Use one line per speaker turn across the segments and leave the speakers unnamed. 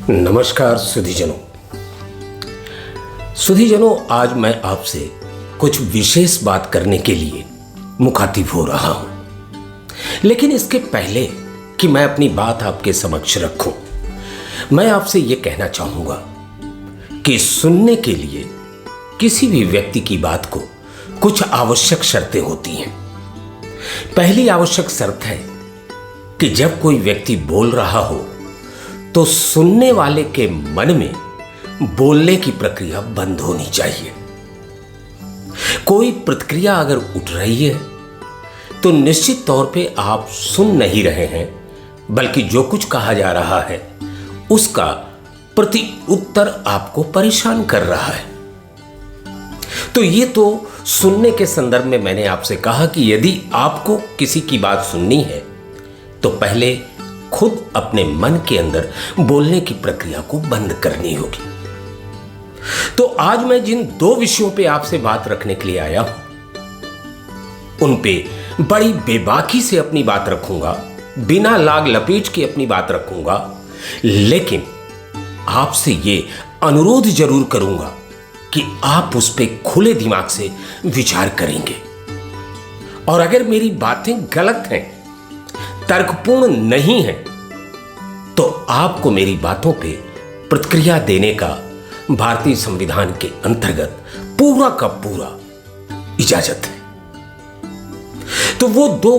नमस्कार सुधीजनों, आज मैं आपसे कुछ विशेष बात करने के लिए मुखातिब हो रहा हूं। लेकिन इसके पहले कि मैं अपनी बात आपके समक्ष रखूं, मैं आपसे यह कहना चाहूंगा कि सुनने के लिए किसी भी व्यक्ति की बात को कुछ आवश्यक शर्तें होती हैं। पहली आवश्यक शर्त है कि जब कोई व्यक्ति बोल रहा हो तो सुनने वाले के मन में बोलने की प्रक्रिया बंद होनी चाहिए। कोई प्रतिक्रिया अगर उठ रही है तो निश्चित तौर पे आप सुन नहीं रहे हैं, बल्कि जो कुछ कहा जा रहा है उसका प्रति उत्तर आपको परेशान कर रहा है। तो ये तो सुनने के संदर्भ में मैंने आपसे कहा कि यदि आपको किसी की बात सुननी है तो पहले खुद अपने मन के अंदर बोलने की प्रक्रिया को बंद करनी होगी। तो आज मैं जिन दो विषयों पे आपसे बात रखने के लिए आया हूं, उन पे बड़ी बेबाकी से अपनी बात रखूंगा, बिना लाग लपेट के अपनी बात रखूंगा, लेकिन आपसे ये अनुरोध जरूर करूंगा कि आप उस पे खुले दिमाग से विचार करेंगे। और अगर मेरी बातें गलत हैं, तर्कपूर्ण नहीं है, तो आपको मेरी बातों पे प्रतिक्रिया देने का भारतीय संविधान के अंतर्गत पूरा का पूरा इजाजत है। तो वो दो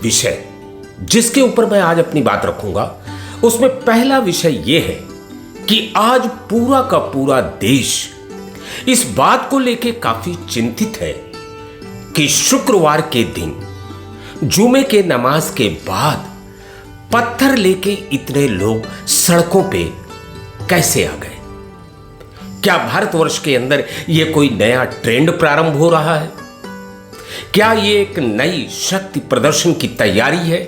विषय जिसके ऊपर मैं आज अपनी बात रखूंगा, उसमें पहला विषय यह है कि आज पूरा का पूरा देश इस बात को लेकर काफी चिंतित है कि शुक्रवार के दिन जुमे के नमाज के बाद पत्थर लेके इतने लोग सड़कों पे कैसे आ गए। क्या भारतवर्ष के अंदर यह कोई नया ट्रेंड प्रारंभ हो रहा है? क्या यह एक नई शक्ति प्रदर्शन की तैयारी है?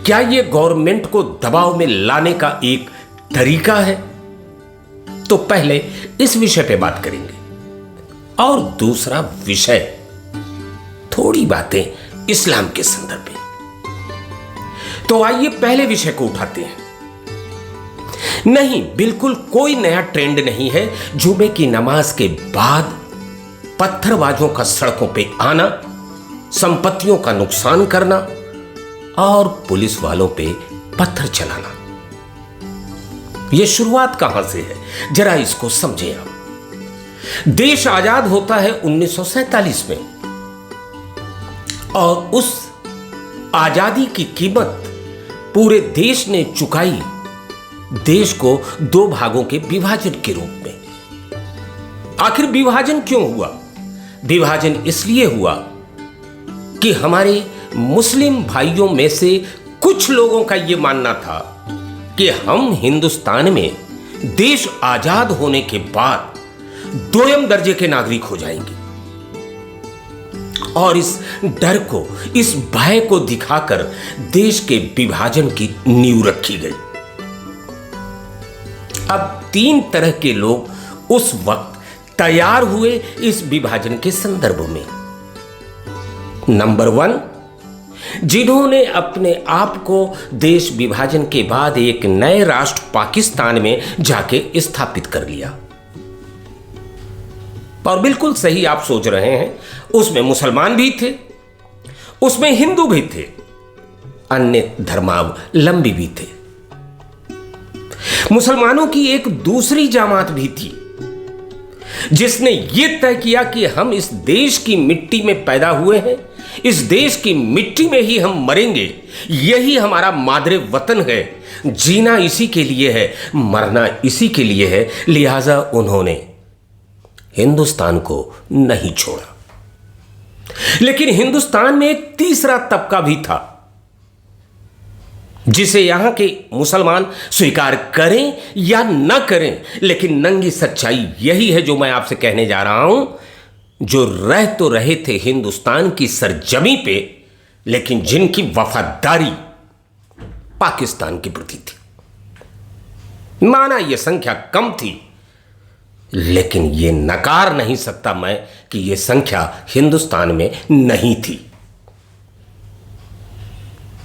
क्या यह गवर्नमेंट को दबाव में लाने का एक तरीका है? तो पहले इस विषय पे बात करेंगे। और दूसरा विषय, थोड़ी बातें इस्लाम के संदर्भ में। तो आइए पहले विषय को उठाते हैं। नहीं, बिल्कुल कोई नया ट्रेंड नहीं है जुमे की नमाज के बाद पत्थरबाजों का सड़कों पे आना, संपत्तियों का नुकसान करना और पुलिस वालों पे पत्थर चलाना। यह शुरुआत कहां से है, जरा इसको समझें आप। देश आजाद होता है 1947 में, और उस आजादी की कीमत पूरे देश ने चुकाई, देश को दो भागों के विभाजन के रूप में। आखिर विभाजन क्यों हुआ? विभाजन इसलिए हुआ कि हमारे मुस्लिम भाइयों में से कुछ लोगों का यह मानना था कि हम हिंदुस्तान में देश आजाद होने के बाद दोयम दर्जे के नागरिक हो जाएंगे, और इस डर को, इस भय को दिखाकर देश के विभाजन की नींव रखी गई। अब तीन तरह के लोग उस वक्त तैयार हुए इस विभाजन के संदर्भ में। नंबर 1, जिन्होंने अपने आप को देश विभाजन के बाद एक नए राष्ट्र पाकिस्तान में जाके स्थापित कर लिया। और बिल्कुल सही आप सोच रहे हैं, उसमें मुसलमान भी थे, उसमें हिंदू भी थे, अन्य धर्मावलंबी भी थे। मुसलमानों की एक दूसरी जमात भी थी जिसने यह तय किया कि हम इस देश की मिट्टी में पैदा हुए हैं, इस देश की मिट्टी में ही हम मरेंगे, यही हमारा मादरे वतन है, जीना इसी के लिए है, मरना इसी के लिए है, लिहाजा उन्होंने हिंदुस्तान को नहीं छोड़ा। लेकिन हिंदुस्तान में एक तीसरा तबका भी था जिसे यहां के मुसलमान स्वीकार करें या न करें, लेकिन नंगी सच्चाई यही है जो मैं आपसे कहने जा रहा हूं, जो रह तो रहे थे हिंदुस्तान की सरजमी पे, लेकिन जिनकी वफादारी पाकिस्तान के प्रति थी। माना यह संख्या कम थी, लेकिन यह नकार नहीं सकता मैं कि यह संख्या हिंदुस्तान में नहीं थी।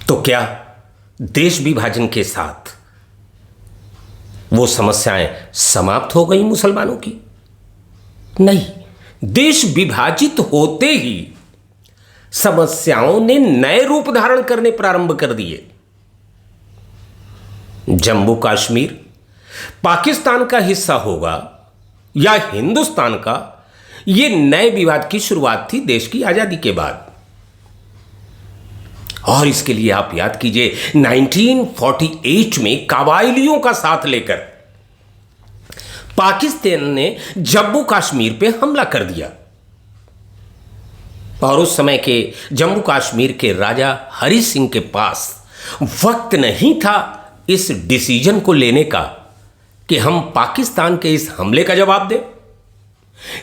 तो क्या देश विभाजन के साथ वो समस्याएं समाप्त हो गई मुसलमानों की? नहीं, देश विभाजित होते ही समस्याओं ने नए रूप धारण करने प्रारंभ कर दिए। जम्मू कश्मीर पाकिस्तान का हिस्सा होगा या हिंदुस्तान का, यह नए विवाद की शुरुआत थी देश की आजादी के बाद। और इसके लिए आप याद कीजिए 1948 में कबायलियों का साथ लेकर पाकिस्तान ने जम्मू कश्मीर पे हमला कर दिया। और उस समय के जम्मू कश्मीर के राजा हरि सिंह के पास वक्त नहीं था इस डिसीजन को लेने का कि हम पाकिस्तान के इस हमले का जवाब दें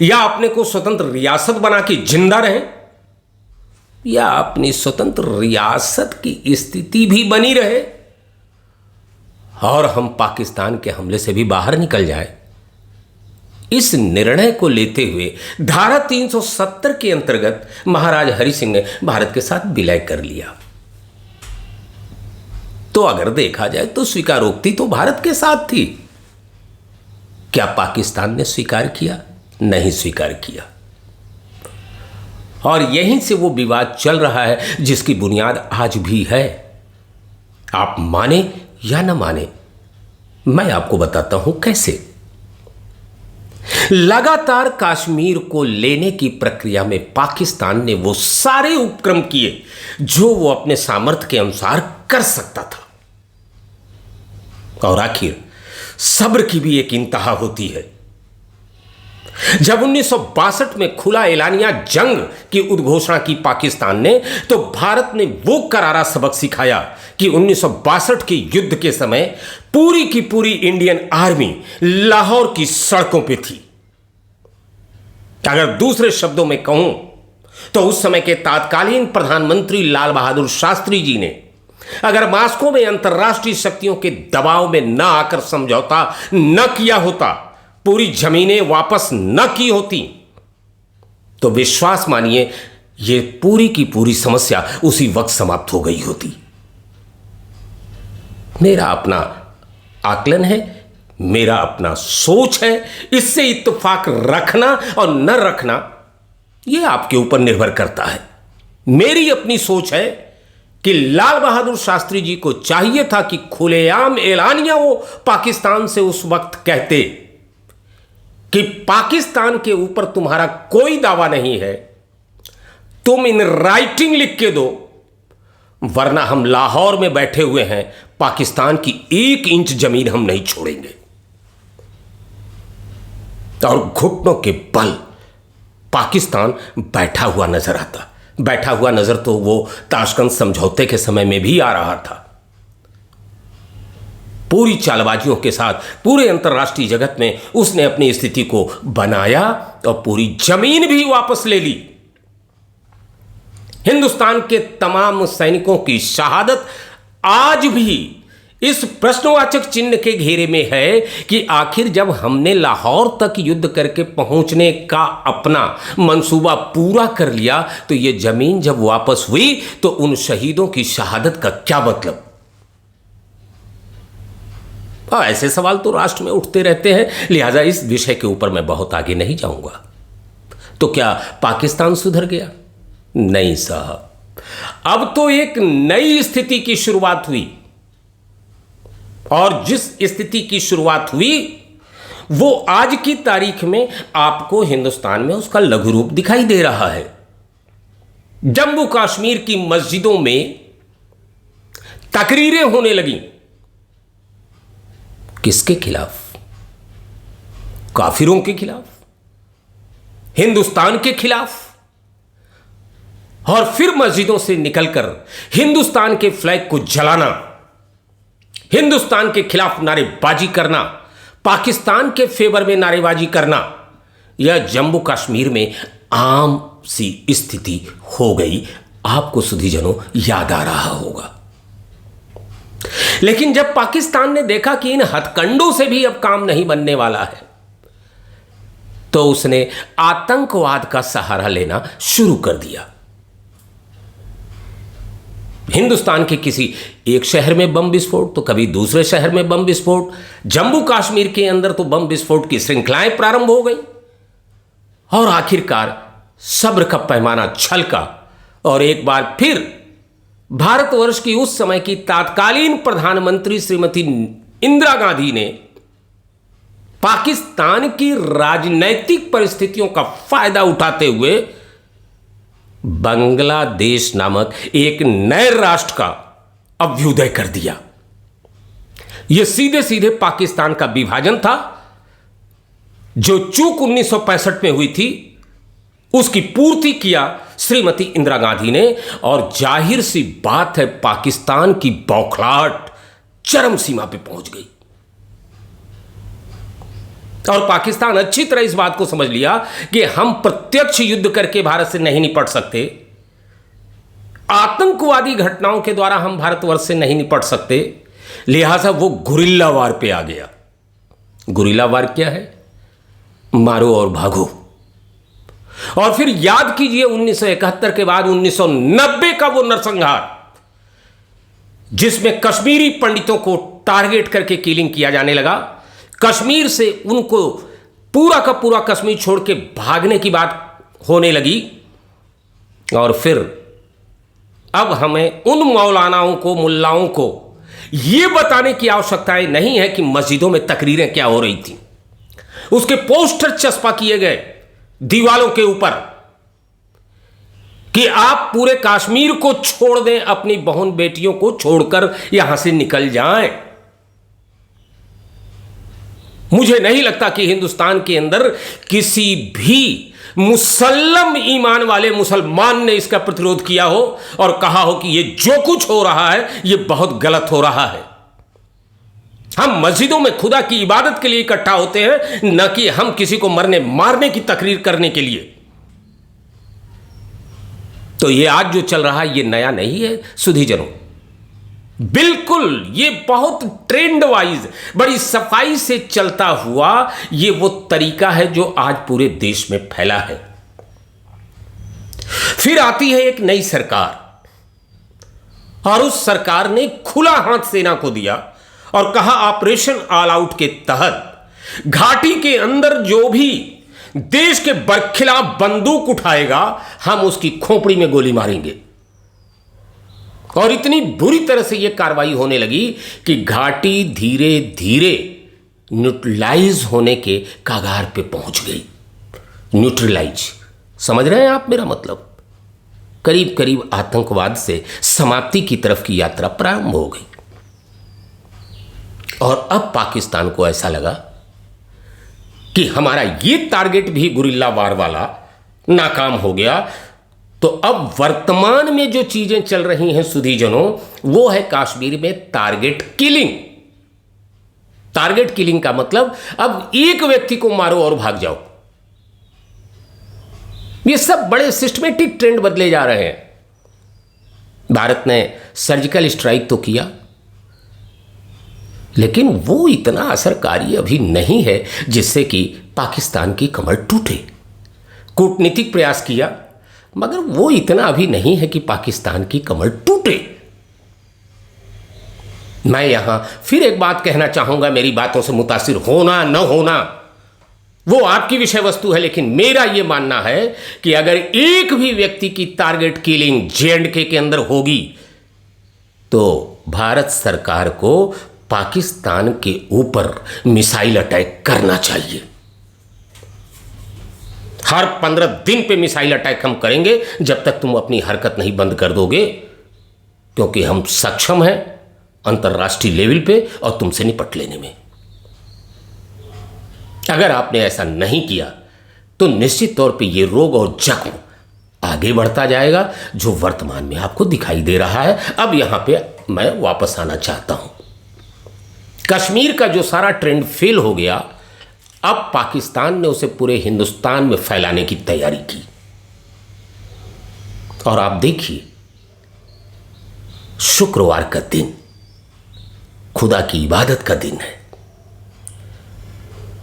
या अपने को स्वतंत्र रियासत बना के जिंदा रहें या अपनी स्वतंत्र रियासत की स्थिति भी बनी रहे और हम पाकिस्तान के हमले से भी बाहर निकल जाए। इस निर्णय को लेते हुए धारा 370 के अंतर्गत महाराज हरि सिंह ने भारत के साथ विलय कर लिया। तो अगर देखा जाए तो स्वीकारोक्ति तो भारत के साथ थी। क्या पाकिस्तान ने स्वीकार किया? नहीं स्वीकार किया। और यहीं से वो विवाद चल रहा है जिसकी बुनियाद आज भी है। आप माने या न माने, मैं आपको बताता हूं कैसे। लगातार कश्मीर को लेने की प्रक्रिया में पाकिस्तान ने वो सारे उपक्रम किए जो वो अपने सामर्थ्य के अनुसार कर सकता था। और आखिर सब्र की भी एक इंतहा होती है। जब 1962 में खुला एलानिया जंग की उद्घोषणा की पाकिस्तान ने, तो भारत ने वो करारा सबक सिखाया कि 1962 के युद्ध के समय पूरी की पूरी इंडियन आर्मी लाहौर की सड़कों पे थी। अगर दूसरे शब्दों में कहूं तो उस समय के तत्कालीन प्रधानमंत्री लाल बहादुर शास्त्री जी ने अगर मास्को में अंतर्राष्ट्रीय शक्तियों के दबाव में न आकर समझौता न किया होता, पूरी जमीनें वापस न की होती, तो विश्वास मानिए ये पूरी की पूरी समस्या उसी वक्त समाप्त हो गई होती। मेरा अपना आकलन है, मेरा अपना सोच है। इससे इत्तेफाक रखना और न रखना यह आपके ऊपर निर्भर करता है। मेरी अपनी सोच है कि लाल बहादुर शास्त्री जी को चाहिए था कि खुलेआम एलानिया वो पाकिस्तान से उस वक्त कहते कि पाकिस्तान के ऊपर तुम्हारा कोई दावा नहीं है, तुम इन राइटिंग लिख के दो, वरना हम लाहौर में बैठे हुए हैं, पाकिस्तान की 1 इंच जमीन हम नहीं छोड़ेंगे। और घुटनों के बल पाकिस्तान बैठा हुआ नजर आता। बैठा हुआ नजर तो वो ताशकंद समझौते के समय में भी आ रहा था। पूरी चालबाजियों के साथ पूरे अंतर्राष्ट्रीय जगत में उसने अपनी स्थिति को बनाया और पूरी जमीन भी वापस ले ली। हिंदुस्तान के तमाम सैनिकों की शहादत आज भी इस प्रश्नवाचक चिन्ह के घेरे में है कि आखिर जब हमने लाहौर तक युद्ध करके पहुंचने का अपना मंसूबा पूरा कर लिया, तो ये जमीन जब वापस हुई तो उन शहीदों की शहादत का क्या मतलब? ऐसे सवाल तो राष्ट्र में उठते रहते हैं, लिहाजा इस विषय के ऊपर मैं बहुत आगे नहीं जाऊंगा। तो क्या पाकिस्तान सुधर गया? नहीं साहब, अब तो एक नई स्थिति की शुरुआत हुई। और जिस स्थिति की शुरुआत हुई वो आज की तारीख में आपको हिंदुस्तान में उसका लघु रूप दिखाई दे रहा है। जम्मू कश्मीर की मस्जिदों में तकरीरें होने लगी। किसके खिलाफ? काफिरों के खिलाफ, हिंदुस्तान के खिलाफ। और फिर मस्जिदों से निकलकर हिंदुस्तान के फ्लैग को जलाना, हिंदुस्तान के खिलाफ नारेबाजी करना, पाकिस्तान के फेवर में नारेबाजी करना, यह जम्मू कश्मीर में आम सी स्थिति हो गई। आपको सुधीजनों याद आ रहा होगा। लेकिन जब पाकिस्तान ने देखा कि इन हथकंडों से भी अब काम नहीं बनने वाला है, तो उसने आतंकवाद का सहारा लेना शुरू कर दिया। हिंदुस्तान के किसी एक शहर में बम विस्फोट तो कभी दूसरे शहर में बम विस्फोट, जम्मू कश्मीर के अंदर तो बम विस्फोट की श्रृंखलाएं प्रारंभ हो गई और आखिरकार सब्र का पैमाना छलका और एक बार फिर भारतवर्ष की उस समय की तत्कालीन प्रधानमंत्री श्रीमती इंदिरा गांधी ने पाकिस्तान की राजनैतिक परिस्थितियों का फायदा उठाते हुए बांग्लादेश नामक एक नए राष्ट्र का अभ्युदय कर दिया। यह सीधे सीधे पाकिस्तान का विभाजन था जो चूक 1965 में हुई थी, उसकी पूर्ति किया श्रीमती इंदिरा गांधी ने। और जाहिर सी बात है पाकिस्तान की बौखलाहट चरम सीमा पे पहुंच गई और पाकिस्तान अच्छी तरह इस बात को समझ लिया कि हम प्रत्यक्ष युद्ध करके भारत से नहीं निपट सकते, आतंकवादी घटनाओं के द्वारा हम भारतवर्ष से नहीं निपट सकते, लिहाजा वो गुरिल्ला वार पे आ गया। गुरिल्ला वार क्या है? मारो और भागो। और फिर याद कीजिए 1971 के बाद 1990 का वो नरसंहार जिसमें कश्मीरी पंडितों को टारगेट करके किलिंग किया जाने लगा। कश्मीर से उनको पूरा का पूरा कश्मीर छोड़ के भागने की बात होने लगी। और फिर अब हमें उन मौलानाओं को, मुल्लाओं को यह बताने की आवश्यकता नहीं है कि मस्जिदों में तकरीरें क्या हो रही थी। उसके पोस्टर चस्पा किए गए दीवालों के ऊपर कि आप पूरे कश्मीर को छोड़ दें, अपनी बहन बेटियों को छोड़कर यहां से निकल जाएं। मुझे नहीं लगता कि हिंदुस्तान के अंदर किसी भी मुसल्लम ईमान वाले मुसलमान ने इसका प्रतिरोध किया हो और कहा हो कि यह जो कुछ हो रहा है यह बहुत गलत हो रहा है। हम मस्जिदों में खुदा की इबादत के लिए इकट्ठा होते हैं, न कि हम किसी को मरने मारने की तकरीर करने के लिए। तो ये आज जो चल रहा है ये नया नहीं है सुधीजनों, बिल्कुल ये बहुत ट्रेंड वाइज बड़ी सफाई से चलता हुआ ये वो तरीका है जो आज पूरे देश में फैला है। फिर आती है एक नई सरकार और उस सरकार ने खुला हाथ सेना को दिया और कहा ऑपरेशन ऑल आउट के तहत घाटी के अंदर जो भी देश के बरखिलाफ बंदूक उठाएगा हम उसकी खोपड़ी में गोली मारेंगे। और इतनी बुरी तरह से यह कार्रवाई होने लगी कि घाटी धीरे धीरे न्यूट्रलाइज होने के कगार पे पहुंच गई। न्यूट्रलाइज, समझ रहे हैं आप मेरा मतलब? करीब करीब आतंकवाद से समाप्ति की तरफ की यात्रा प्रारंभ हो गई। और अब पाकिस्तान को ऐसा लगा कि हमारा ये टारगेट भी गुरिल्ला वार वाला नाकाम हो गया। तो अब वर्तमान में जो चीजें चल रही हैं सुधीजनों, वो है कश्मीर में टारगेट किलिंग। टारगेट किलिंग का मतलब अब एक व्यक्ति को मारो और भाग जाओ। ये सब बड़े सिस्टमेटिक ट्रेंड बदले जा रहे हैं। भारत ने सर्जिकल स्ट्राइक तो किया, लेकिन वो इतना असरकारी अभी नहीं है जिससे कि पाकिस्तान की कमर टूटे। कूटनीतिक प्रयास किया, मगर वो इतना अभी नहीं है कि पाकिस्तान की कमर टूटे। मैं यहां फिर एक बात कहना चाहूंगा, मेरी बातों से मुतासिर होना न होना वो आपकी विषय वस्तु है, लेकिन मेरा यह मानना है कि अगर एक भी व्यक्ति की टारगेट किलिंग J&K के अंदर होगी तो भारत सरकार को पाकिस्तान के ऊपर मिसाइल अटैक करना चाहिए। हर 15 दिन पे मिसाइल अटैक हम करेंगे जब तक तुम अपनी हरकत नहीं बंद कर दोगे, क्योंकि हम सक्षम हैं अंतर्राष्ट्रीय लेवल पे और तुमसे निपट लेने में। अगर आपने ऐसा नहीं किया तो निश्चित तौर पे ये रोग और जख्म आगे बढ़ता जाएगा जो वर्तमान में आपको दिखाई दे रहा है। अब यहां पे मैं वापस आना चाहता हूं। कश्मीर का जो सारा ट्रेंड फेल हो गया, अब पाकिस्तान ने उसे पूरे हिंदुस्तान में फैलाने की तैयारी की। और आप देखिए, शुक्रवार का दिन खुदा की इबादत का दिन है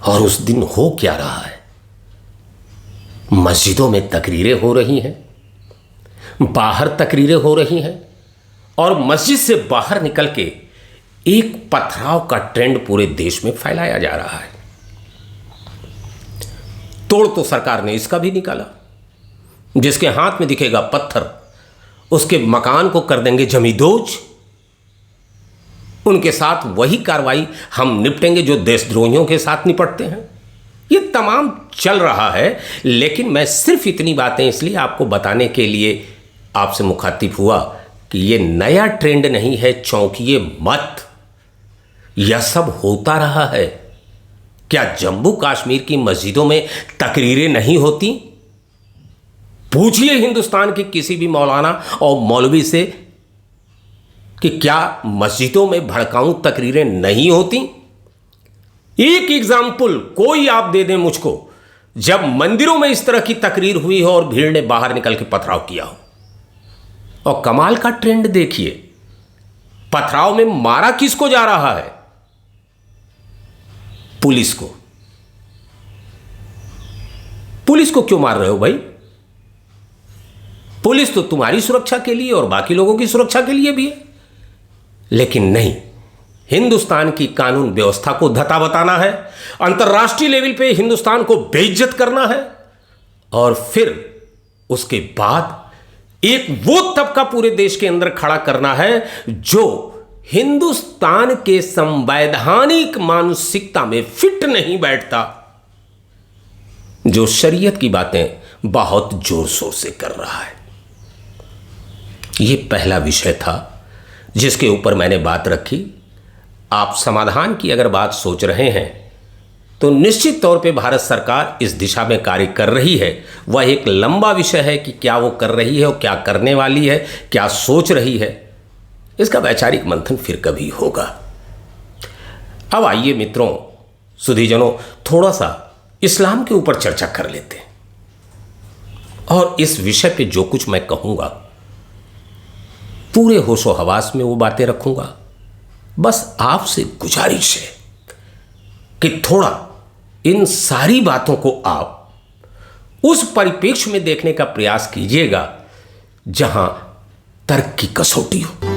और उस दिन हो क्या रहा है? मस्जिदों में तकरीरें हो रही हैं, बाहर तकरीरें हो रही हैं और मस्जिद से बाहर निकल के एक पथराव का ट्रेंड पूरे देश में फैलाया जा रहा है। तोड़ तो सरकार ने इसका भी निकाला, जिसके हाथ में दिखेगा पत्थर उसके मकान को कर देंगे जमींदोज। उनके साथ वही कार्रवाई हम निपटेंगे जो देशद्रोहियों के साथ निपटते हैं। ये तमाम चल रहा है, लेकिन मैं सिर्फ इतनी बातें इसलिए आपको बताने के लिए आपसे मुखातिब हुआ कि ये नया ट्रेंड नहीं है, चौंकिए मत। यह सब होता रहा है। क्या जम्मू कश्मीर की मस्जिदों में तकरीरें नहीं होती? पूछिए हिंदुस्तान के किसी भी मौलाना और मौलवी से कि क्या मस्जिदों में भड़काऊ तकरीरें नहीं होती। एक एग्जाम्पल कोई आप दे दें मुझको, जब मंदिरों में इस तरह की तकरीर हुई हो और भीड़ ने बाहर निकल के पथराव किया हो। और कमाल का ट्रेंड देखिए, पथराव में मारा किसको जा रहा है? पुलिस को। पुलिस को क्यों मार रहे हो भाई? पुलिस तो तुम्हारी सुरक्षा के लिए और बाकी लोगों की सुरक्षा के लिए भी है। लेकिन नहीं, हिंदुस्तान की कानून व्यवस्था को धता बताना है, अंतर्राष्ट्रीय लेवल पे हिंदुस्तान को बेइज्जत करना है, और फिर उसके बाद एक वो तबका पूरे देश के अंदर खड़ा करना है जो हिंदुस्तान के संवैधानिक मानसिकता में फिट नहीं बैठता, जो शरीयत की बातें बहुत जोर शोर से कर रहा है। यह पहला विषय था जिसके ऊपर मैंने बात रखी। आप समाधान की अगर बात सोच रहे हैं तो निश्चित तौर पे भारत सरकार इस दिशा में कार्य कर रही है। वह एक लंबा विषय है कि क्या वो कर रही है और क्या करने वाली है, क्या सोच रही है, इसका वैचारिक मंथन फिर कभी होगा। अब आइए मित्रों, सुधीजनों, थोड़ा सा इस्लाम के ऊपर चर्चा कर लेते हैं। और इस विषय पे जो कुछ मैं कहूंगा पूरे होशो हवास में वो बातें रखूंगा। बस आपसे गुजारिश है कि थोड़ा इन सारी बातों को आप उस परिप्रेक्ष्य में देखने का प्रयास कीजिएगा जहां तर्क की कसौटी हो।